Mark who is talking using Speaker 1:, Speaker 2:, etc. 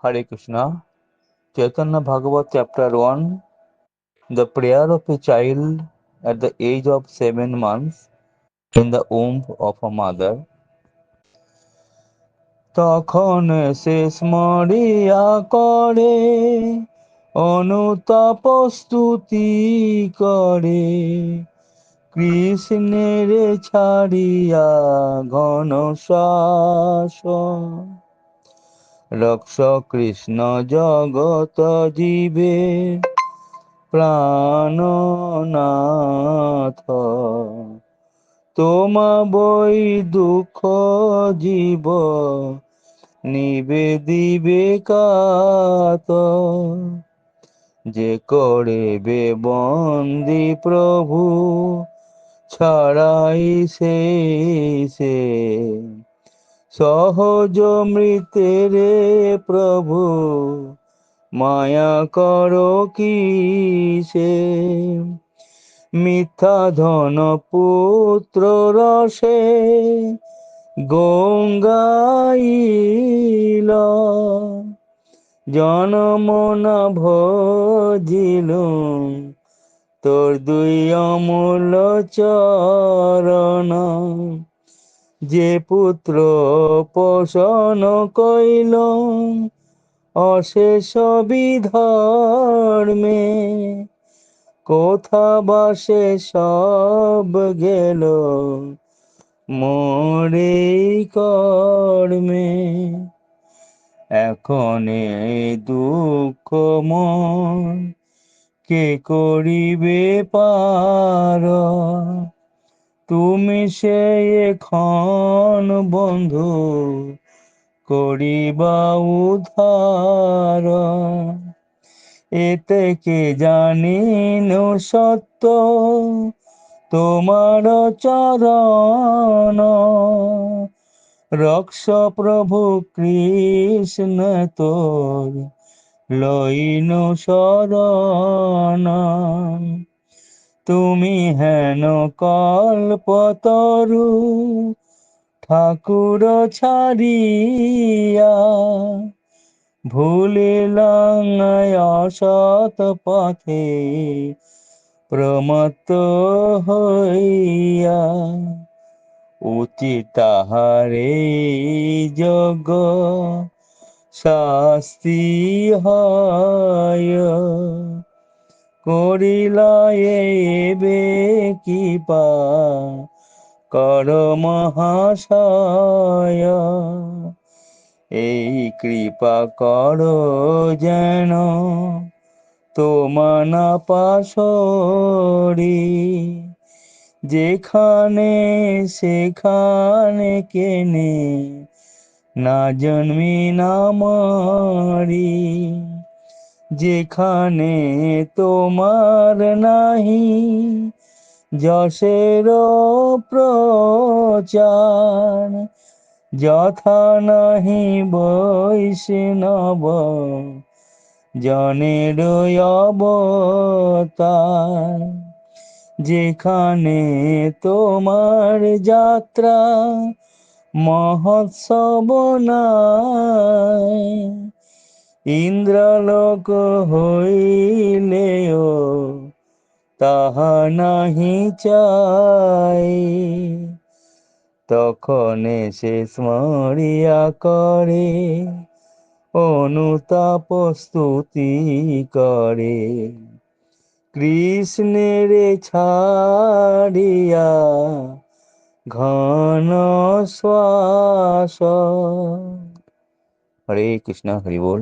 Speaker 1: Hare Krishna. Chaitanya Bhagavat Chapter 1. The prayer of a child at the age of 7 months in the womb of a mother. তখন সে স্মরিয়া করে অনুতাপ স্তুতি করে কৃষ্ণের ছাড়িয়া ঘন শ্বাস রক্ষ কৃষ্ণ জগত জীবের প্রাণনাথ তোমা বই দুঃখ জীব নিবেদিবে কাত যে করেবে বন্দি প্রভু ছাড়াই সে সহজ মৃতেরে প্রভু মায়া করো কিসে মিথ্যা ধন পুত্র রসে গঙ্গাইল জনম না ভজিল তোর দুই অমূল্য চরণ যে পুত্র পোষণ কইল অশেষ বিধর্মে কোথা বাসে সব গেল মোরে কর্মে এখন এই দুঃখ মন কে করিবে পার তুমি সে এখন বন্ধু করিবা উদ্ধার এতে কে জানিন সত্য তোমার চরণ রক্ষ প্রভু কৃষ্ণ তোর লইন শরণ তুমি হেন কল্পতরু ঠাকুর ছাড়িয়া ভুলিলাম অসৎ পথে প্রমত্ত হইয়া উচিত তাহারে যোগ শাস্তি হয় করিলা এবে কৃপা কর মহাশয় এই কৃপা কর যেন তোমানা পাশরি যেখানে সেখানে কেনে না জন্মি না মরি যেখানে তোমার নাহি যশের প্রচার যথা নাহি বৈষ্ণব জনের অবতার যেখানে তোমার যাত্রা মহোৎসব নাই ইন্দ্রলোক হইলেও তাহা নাহি চাই তখন সে স্মরিয়া করে অনুতাপ স্তুতি করে কৃষ্ণের ছাড়িয়া ঘন শ্বাস। হরে কৃষ্ণ, হরি বল।